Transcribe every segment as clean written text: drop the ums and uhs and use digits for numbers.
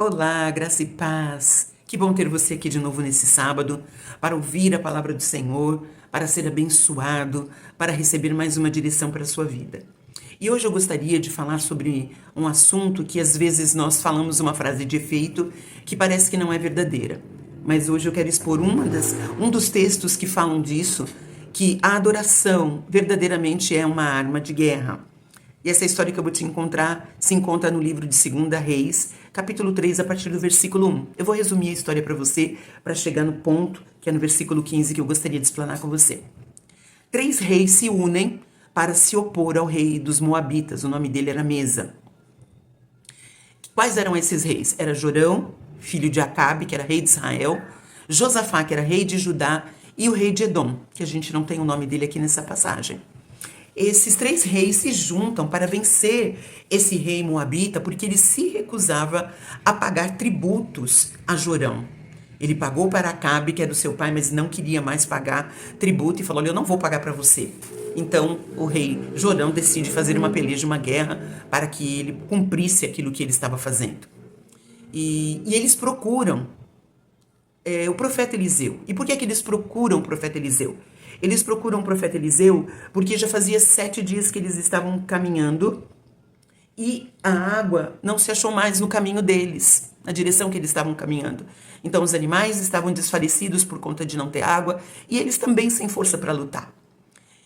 Olá, graça e paz. Que bom ter você aqui de novo nesse sábado para ouvir a palavra do Senhor, para ser abençoado, para receber mais uma direção para a sua vida. E hoje eu gostaria de falar sobre um assunto que às vezes nós falamos uma frase de efeito que parece que não é verdadeira. Mas hoje eu quero expor um dos textos que falam disso, que a adoração verdadeiramente é uma arma de guerra. E essa história que eu vou te encontrar se encontra no livro de 2 Reis, capítulo 3, a partir do versículo 1. Eu vou resumir a história para você, para chegar no ponto, que é no versículo 15, que eu gostaria de explanar com você. 3 reis se unem para se opor ao rei dos Moabitas. O nome dele era Mesa. Quais eram esses reis? Era Jorão, filho de Acabe, que era rei de Israel, Josafá, que era rei de Judá, e o rei de Edom, que a gente não tem o nome dele aqui nessa passagem. Esses 3 reis se juntam para vencer esse rei moabita, porque ele se recusava a pagar tributos a Jorão. Ele pagou para Acabe, que era o seu pai, mas não queria mais pagar tributo e falou: olha, eu não vou pagar para você. Então o rei Jorão decide fazer uma peleja, uma guerra, para que ele cumprisse aquilo que ele estava fazendo. E eles procuram o profeta Eliseu. E por que eles procuram o profeta Eliseu? Eles procuram o profeta Eliseu porque já fazia 7 dias que eles estavam caminhando e a água não se achou mais no caminho deles, na direção que eles estavam caminhando. Então os animais estavam desfalecidos por conta de não ter água e eles também sem força para lutar.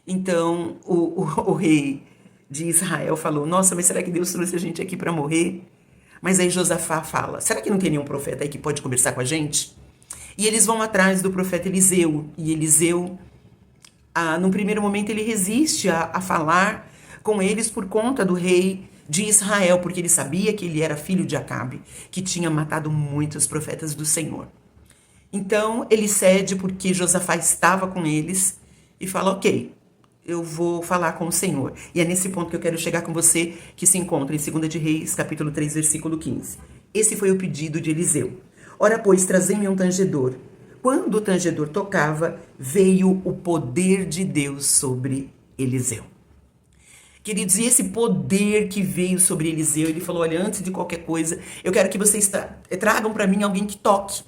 Então o rei de Israel falou: nossa, mas será que Deus trouxe a gente aqui para morrer? Mas aí Josafá fala: será que não tem nenhum profeta aí que pode conversar com a gente? E eles vão atrás do profeta Eliseu. E Eliseu, num primeiro momento, ele resiste a falar com eles por conta do rei de Israel, porque ele sabia que ele era filho de Acabe, que tinha matado muitos profetas do Senhor. Então, ele cede porque Josafá estava com eles e fala: ok, eu vou falar com o Senhor. E é nesse ponto que eu quero chegar com você, que se encontra em 2 de Reis, capítulo 3, versículo 15. Esse foi o pedido de Eliseu. Ora, pois, trazei-me um tangedor. Quando o tangedor tocava, veio o poder de Deus sobre Eliseu. Queridos, e esse poder que veio sobre Eliseu, ele falou: olha, antes de qualquer coisa, eu quero que vocês tragam para mim alguém que toque.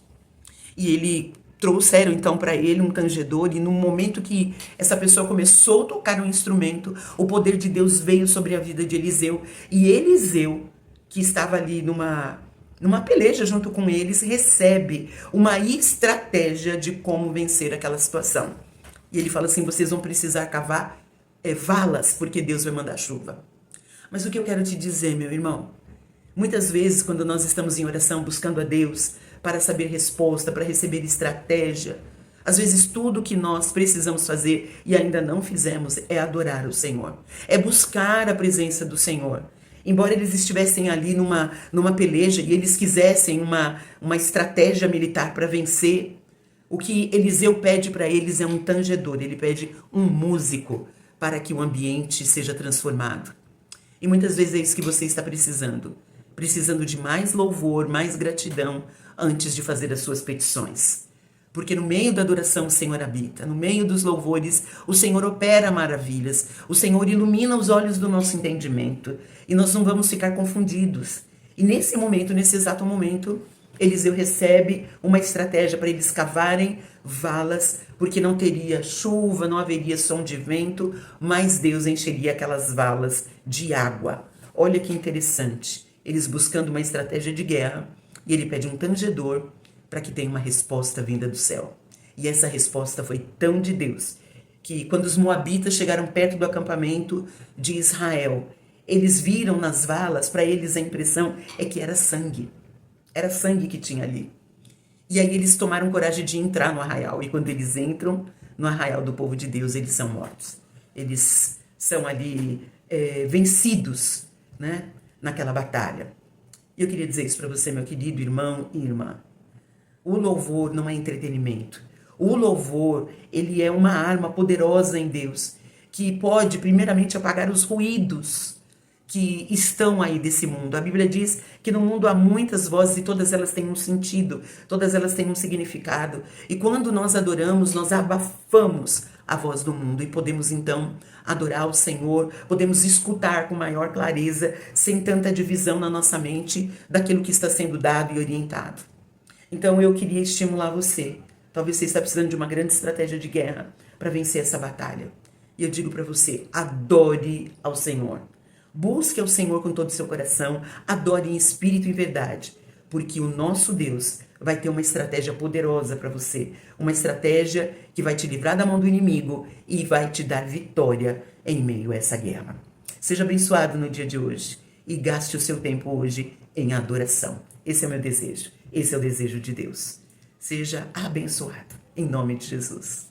E ele trouxeram então para ele um tangedor, e no momento que essa pessoa começou a tocar um instrumento, o poder de Deus veio sobre a vida de Eliseu. E Eliseu, que estava ali numa peleja junto com eles, recebe uma estratégia de como vencer aquela situação. E ele fala assim: vocês vão precisar cavar valas, porque Deus vai mandar chuva. Mas o que eu quero te dizer, meu irmão, muitas vezes quando nós estamos em oração buscando a Deus para saber resposta, para receber estratégia, às vezes tudo que nós precisamos fazer e ainda não fizemos é adorar o Senhor, é buscar a presença do Senhor. Embora eles estivessem ali numa peleja e eles quisessem uma estratégia militar para vencer, o que Eliseu pede para eles é um tangedor, ele pede um músico para que o ambiente seja transformado. E muitas vezes é isso que você está precisando de mais louvor, mais gratidão antes de fazer as suas petições. Porque no meio da adoração o Senhor habita, no meio dos louvores o Senhor opera maravilhas, o Senhor ilumina os olhos do nosso entendimento e nós não vamos ficar confundidos. E nesse momento, nesse exato momento, Eliseu recebe uma estratégia para eles cavarem valas, porque não teria chuva, não haveria som de vento, mas Deus encheria aquelas valas de água. Olha que interessante, eles buscando uma estratégia de guerra, e ele pede um tangedor para que tenha uma resposta vinda do céu. E essa resposta foi tão de Deus, que quando os moabitas chegaram perto do acampamento de Israel, eles viram nas valas, para eles a impressão é que era sangue que tinha ali. E aí eles tomaram coragem de entrar no arraial, e quando eles entram no arraial do povo de Deus, eles são mortos. Eles são ali vencidos, né, naquela batalha. E eu queria dizer isso para você, meu querido irmão e irmã. O louvor não é entretenimento. O louvor, ele é uma arma poderosa em Deus, que pode primeiramente apagar os ruídos que estão aí desse mundo. A Bíblia diz que no mundo há muitas vozes e todas elas têm um sentido, todas elas têm um significado. E quando nós adoramos, nós abafamos a voz do mundo e podemos então adorar o Senhor, podemos escutar com maior clareza, sem tanta divisão na nossa mente daquilo que está sendo dado e orientado. Então eu queria estimular você. Talvez você está precisando de uma grande estratégia de guerra para vencer essa batalha. E eu digo para você, adore ao Senhor. Busque ao Senhor com todo o seu coração, adore em espírito e verdade, porque o nosso Deus vai ter uma estratégia poderosa para você, uma estratégia que vai te livrar da mão do inimigo e vai te dar vitória em meio a essa guerra. Seja abençoado no dia de hoje e gaste o seu tempo hoje em adoração. Esse é o meu desejo, esse é o desejo de Deus. Seja abençoado, em nome de Jesus.